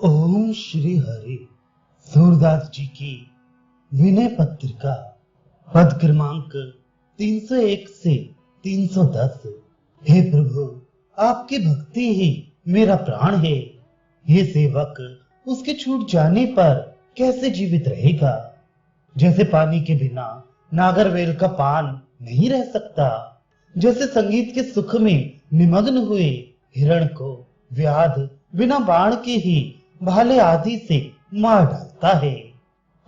ओम श्री हरि। सूरदास जी की विनय पत्रिका पद क्रमांक 301 से 310। हे प्रभु, आपकी भक्ति ही मेरा प्राण है। ये सेवक उसके छूट जाने पर कैसे जीवित रहेगा? जैसे पानी के बिना नागरवेल का पान नहीं रह सकता, जैसे संगीत के सुख में निमग्न हुए हिरण को व्याध बिना बाण के ही भाले आदि से मार डालता है,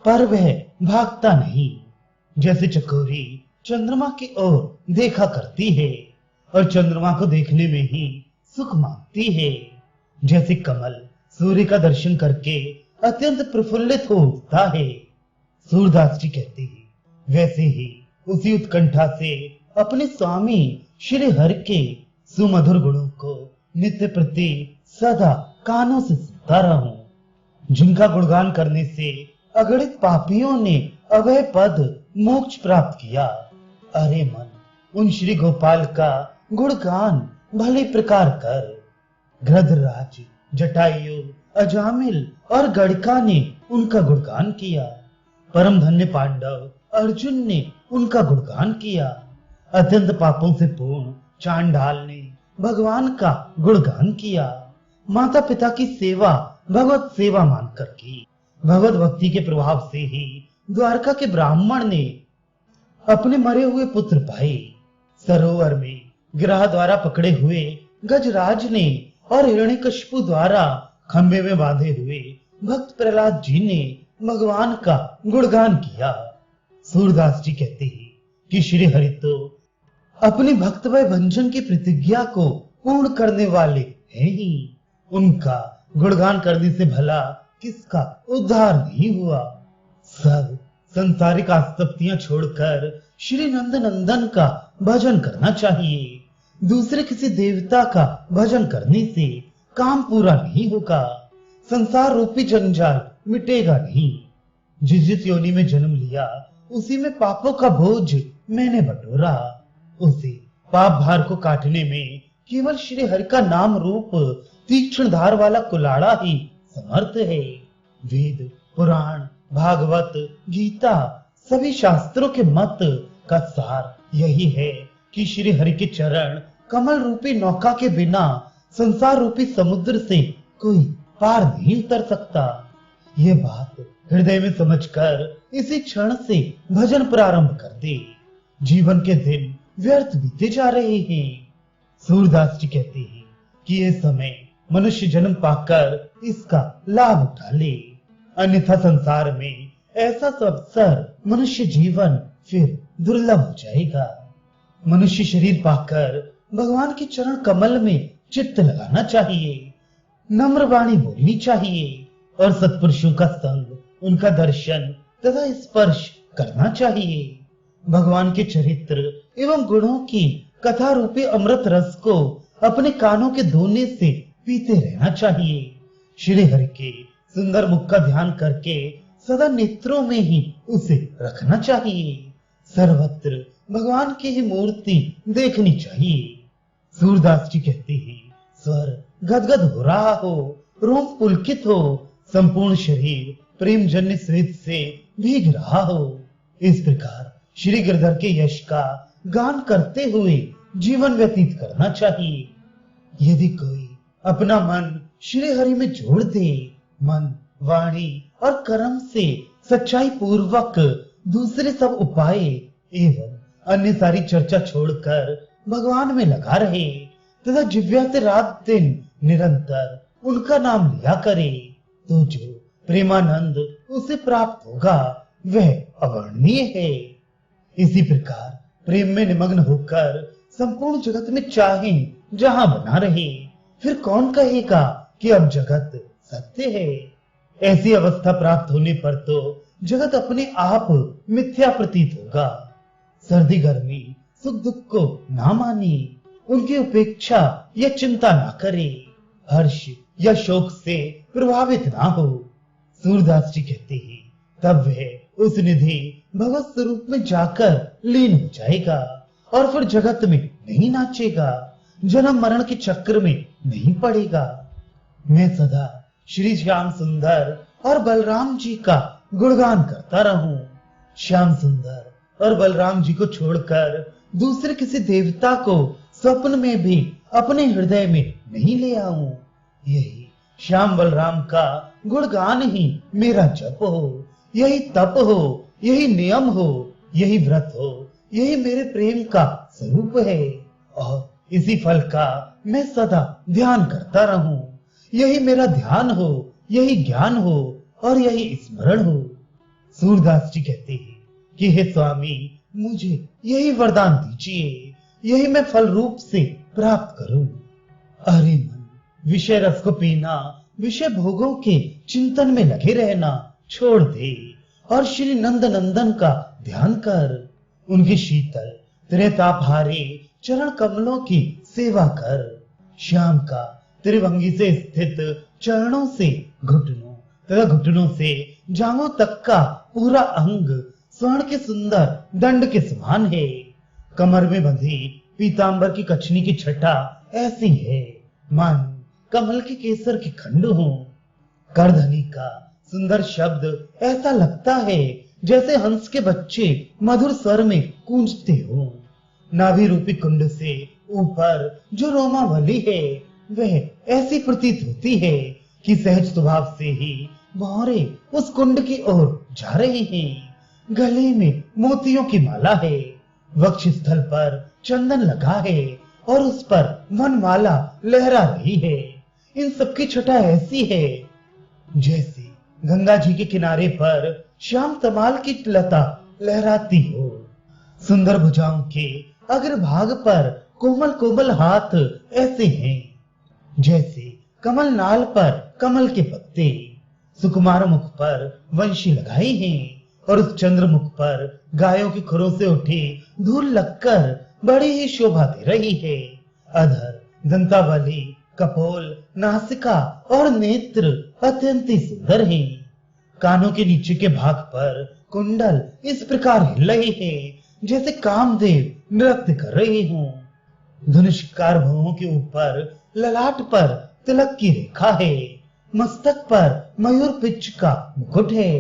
पर वह भागता नहीं। जैसे चकोरी चंद्रमा की ओर देखा करती है और चंद्रमा को देखने में ही सुख मांगती है। जैसे कमल सूर्य का दर्शन करके अत्यंत प्रफुल्लित हो उठता है, सूरदास जी कहते हैं, वैसे ही उसी उत्कंठा से अपने स्वामी श्री हरि के सुमधुर गुणों को नित्य प्रति सदा कानों से सुनता रहूं, जिनका गुणगान करने से अगणित पापियों ने अभय पद मोक्ष प्राप्त किया। अरे मन, उन श्री गोपाल का गुणगान भले प्रकार कर। गृध्रराज, जटायु, अजामिल और गणिका ने उनका गुणगान किया। परम धन्य पांडव अर्जुन ने उनका गुणगान किया। अत्यंत पापों से पूर्ण चांडाल ने भगवान का गुणगान किया। माता पिता की सेवा भगवत सेवा मानकर की। भगवत भक्ति के प्रभाव से ही द्वारका के ब्राह्मण ने अपने मरे हुए पुत्र पाए। सरोवर में गिरह द्वारा पकड़े हुए गजराज ने और हिरण्यकशिपु द्वारा खंभे में बांधे हुए भक्त प्रहलाद जी ने भगवान का गुणगान किया। सूरदास जी कहते हैं कि श्री हरि तो अपने भक्तवय भंजन की प्रतिज्ञा को पूर्ण करने वाले हैं ही। उनका गुणगान करने से भला किसका उद्धार नहीं हुआ? सब संसारिक आसक्तियां छोड़कर श्री नंद नंदन का भजन करना चाहिए। दूसरे किसी देवता का भजन करने से काम पूरा नहीं होगा। संसार रूपी जंजाल मिटेगा नहीं। जिस योनि में जन्म लिया उसी में पापों का बोझ मैंने बटोरा। उसे पाप भार को काटने में केवल श्री हरि का नाम रूप तीक्ष्ण धार वाला कुलाड़ा ही समर्थ है। वेद, पुराण, भागवत, गीता सभी शास्त्रों के मत का सार यही है कि श्री हरि के चरण कमल रूपी नौका के बिना संसार रूपी समुद्र से कोई पार नहीं उतर सकता। ये बात हृदय में समझकर इसी क्षण से भजन प्रारंभ कर दे। जीवन के दिन व्यर्थ बीते जा रहे हैं। सूरदास जी कहते हैं कि ये समय मनुष्य जन्म पाकर इसका लाभ उठा ले, अन्यथा संसार में ऐसा अवसर मनुष्य जीवन फिर दुर्लभ हो जाएगा। मनुष्य शरीर पाकर भगवान के चरण कमल में चित्त लगाना चाहिए, नम्र वाणी बोलनी चाहिए और सत्पुरुषों का संग, उनका दर्शन तथा स्पर्श करना चाहिए। भगवान के चरित्र एवं गुणों की कथा रूपी अमृत रस को अपने कानों के धोने से पीते रहना चाहिए। श्री हरि के सुंदर मुख का ध्यान करके सदा नेत्रों में ही उसे रखना चाहिए। सर्वत्र भगवान की ही मूर्ति देखनी चाहिए। सूरदास जी कहते हैं, स्वर गदगद हो रहा हो, रोम पुलकित हो, संपूर्ण शरीर प्रेम जन्य स्वेद से भीग रहा हो। इस प्रकार श्री गिरधर के यश का गान करते हुए जीवन व्यतीत करना चाहिए। यदि कोई अपना मन श्री हरि में जोड़ दे, मन, वाणी और कर्म से सच्चाई पूर्वक दूसरे सब उपाय एवं अन्य सारी चर्चा छोड़कर भगवान में लगा रहे तथा जिह्वा से रात दिन निरंतर उनका नाम लिया करे, तो जो प्रेमानंद उसे प्राप्त होगा वह अवर्णनीय है। इसी प्रकार प्रेम में निमग्न होकर संपूर्ण जगत में चाहे जहां बना रहे, फिर कौन कहेगा कि अब जगत सत्य है? ऐसी अवस्था प्राप्त होने पर तो जगत अपने आप मिथ्या प्रतीत होगा। सर्दी गर्मी सुख दुख को ना माने, उनकी उपेक्षा या चिंता ना करे, हर्ष या शोक से प्रभावित ना हो। सूरदास जी कहते हैं, तब वह उस निधि भगवत स्वरूप में जाकर लीन हो जाएगा और फिर जगत में नहीं नाचेगा, जन्म मरण के चक्र में नहीं पड़ेगा। मैं सदा श्री श्याम सुंदर और बलराम जी का गुणगान करता रहूं। श्याम सुंदर और बलराम जी को छोड़कर दूसरे किसी देवता को स्वप्न में भी अपने हृदय में नहीं ले आऊं। यही श्याम बलराम का गुणगान ही मेरा जप हो, यही तप हो, यही नियम हो, यही व्रत हो, यही मेरे प्रेम का स्वरूप है। और इसी फल का मैं सदा ध्यान करता रहूं। यही मेरा ध्यान हो, यही ज्ञान हो और यही स्मरण हो। सूरदास जी कहते हैं कि हे स्वामी, मुझे यही वरदान दीजिए, यही मैं फल रूप से प्राप्त करूं। अरे मन, विषय रस को पीना, विषय भोगों के चिंतन में लगे रहना छोड़ दे और श्री नंद नंदन का ध्यान कर। उनकी शीतल त्रेतापहारी चरण कमलों की सेवा कर। श्याम का त्रिभंगी से स्थित चरणों से घुटनों तथा घुटनों से जांघों तक का पूरा अंग स्वर्ण के सुंदर दंड के समान है। कमर में बंधी पीतांबर की कछनी की छटा ऐसी है मानो कमल के केसर के खंड हो। करधनी का सुंदर शब्द ऐसा लगता है जैसे हंस के बच्चे मधुर स्वर में गूंजते हो। नाभि रूपी कुंड से ऊपर जो रोमावली है वह ऐसी प्रतीत होती है कि सहज स्वभाव से ही भौरे उस कुंड की ओर जा रहे हैं। गले में मोतियों की माला है, वक्ष स्थल पर चंदन लगा है और उस पर वनमाला लहरा रही है। इन सबकी छटा ऐसी है जैसे गंगा जी के किनारे पर श्याम तमाल की लता लहराती हो। सुंदर भुजाओं के अग्रभाग पर कोमल कोमल हाथ ऐसे हैं जैसे कमल नाल पर कमल के पत्ते। सुकुमार मुख पर वंशी लगाई हैं और उस चंद्रमुख पर गायों की खुरों से उठी धूल लगकर बड़ी ही शोभा दे रही है। अधर, दंतावली, कपोल, नासिका और नेत्र अत्यंत ही सुंदर हैं। कानों के नीचे के भाग पर कुंडल इस प्रकार हिल रहे हैं जैसे कामदेव नृत्य कर रहे हों। धनुष्कार भुवों के ऊपर ललाट पर तिलक की रेखा है। मस्तक पर मयूर पिच्छ का मुकुट है।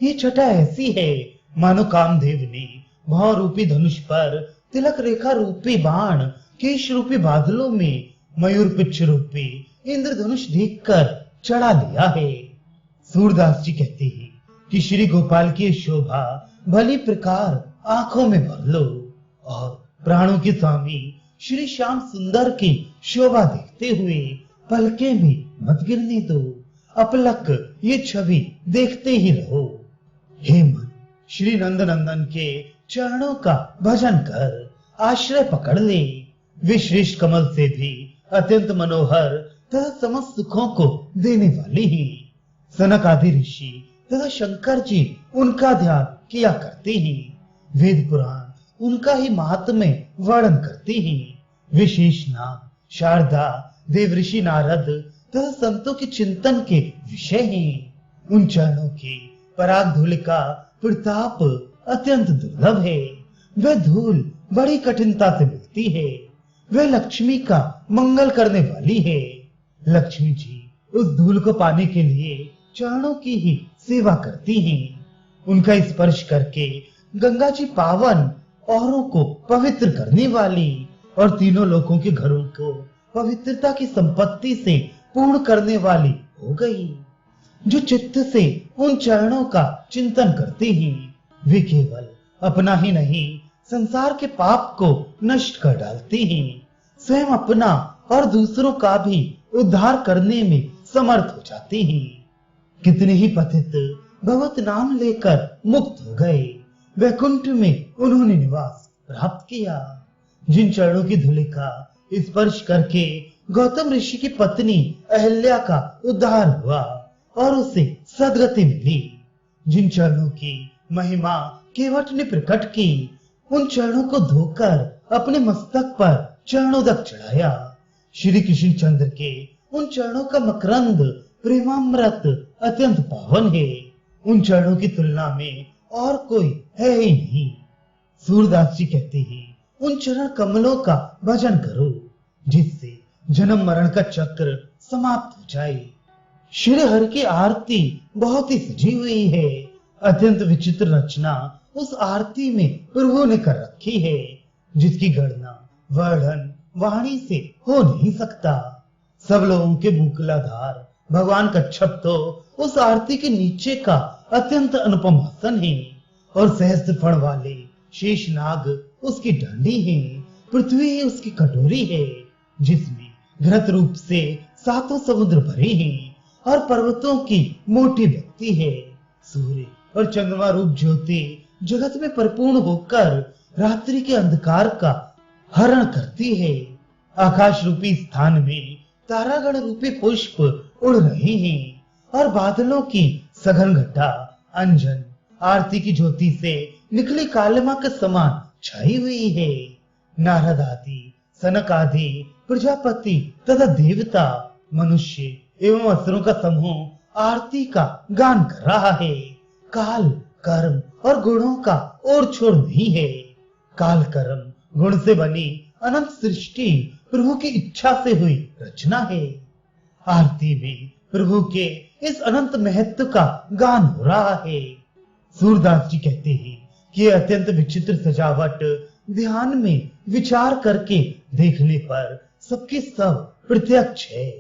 ये छटा ऐसी है मानो कामदेव ने भौ रूपी धनुष पर तिलक रेखा रूपी बाण, केश रूपी बादलों में मयूर पिच्छ रूपी इंद्रधनुष देखकर चढ़ा लिया है। सूरदास जी कहते हैं कि श्री गोपाल की शोभा भली प्रकार आंखों में भर लो और प्राणों के स्वामी श्री श्याम सुंदर की शोभा देखते हुए पलके भी मत गिरने दो। अपलक ये छवि देखते ही रहो। हे मन, श्री नंद नंदन के चरणों का भजन कर आश्रय पकड़ ले। वे श्रेष्ठ कमल से भी अत्यंत मनोहर तथा समस्त सुखों को देने वाली ही। सनक आदि ऋषि तथा शंकर जी उनका ध्यान किया करते हैं। वेद पुराण उनका ही महात्म्य वर्णन करते हैं। विशेष नाम शारदा, देव ऋषि नारद तथा संतों के चिंतन के विषय हैं। उन चरणों की पराग धूल का प्रताप अत्यंत दुर्लभ है। वह धूल बड़ी कठिनता से मिलती है। वह लक्ष्मी का मंगल करने वाली है। लक्ष्मी जी उस धूल को पाने के लिए चरणों की ही सेवा करती हैं। उनका स्पर्श करके गंगा जी पावन, औरों को पवित्र करने वाली और तीनों लोकों के घरों को पवित्रता की संपत्ति से पूर्ण करने वाली हो गई। जो चित्त से उन चरणों का चिंतन करते हैं वे केवल अपना ही नहीं संसार के पाप को नष्ट कर डालते हैं। स्वयं अपना और दूसरों का भी उद्धार करने में समर्थ हो जाते हैं। कितने ही पतित भगवत नाम लेकर मुक्त हो गए। वैकुंठ में उन्होंने निवास प्राप्त किया। जिन चरणों की धूलि का स्पर्श करके गौतम ऋषि की पत्नी अहल्या का उद्धार हुआ और उसे सदगति मिली। जिन चरणों की महिमा केवट ने प्रकट की, उन चरणों को धोकर अपने मस्तक पर चरणोदक चढ़ाया। श्री कृष्ण चंद्र के उन चरणों का मकरंद प्रेमामृत अत्यंत पावन है। उन चरणों की तुलना में और कोई है ही नहीं। सूरदास जी कहते हैं उन चरण कमलों का भजन करो जिससे जन्म मरण का चक्र समाप्त हो जाए। श्री हरि की आरती बहुत ही सजी हुई है। अत्यंत विचित्र रचना उस आरती में प्रभु ने कर रखी है, जिसकी गणना वर्णन वाणी से हो नहीं सकता। सब लोगों के मूलाधार भगवान कच्छप तो उस आरती के नीचे का अत्यंत अनुपम आसन है और सहस्त्र फण वाले शेष नाग उसकी डांडी है। पृथ्वी ही उसकी कटोरी है, जिसमें घृत रूप से सातों समुद्र भरे हैं और पर्वतों की मोटी बत्ती है। सूर्य और चंद्रमा रूप ज्योति जगत में परिपूर्ण होकर रात्रि के अंधकार का हरण करती है। आकाश रूपी स्थान में तारागण रूपी पुष्प उड़ रहे हैं और बादलों की सघन घटा अंजन आरती की ज्योति से निकली कालिमा के समान छाई हुई है। नारद आदि, सनक आदि, प्रजापति तथा देवता, मनुष्य एवं असुरों का समूह आरती का गान कर रहा है। काल, कर्म और गुणों का और छोड़ नहीं है। काल, कर्म, गुण से बनी अनंत सृष्टि प्रभु की इच्छा से हुई रचना है। आरती में प्रभु के इस अनंत महत्व का गान हो रहा है। सूरदास जी कहते हैं कि यह अत्यंत विचित्र सजावट ध्यान में विचार करके देखने पर सबके सब प्रत्यक्ष है।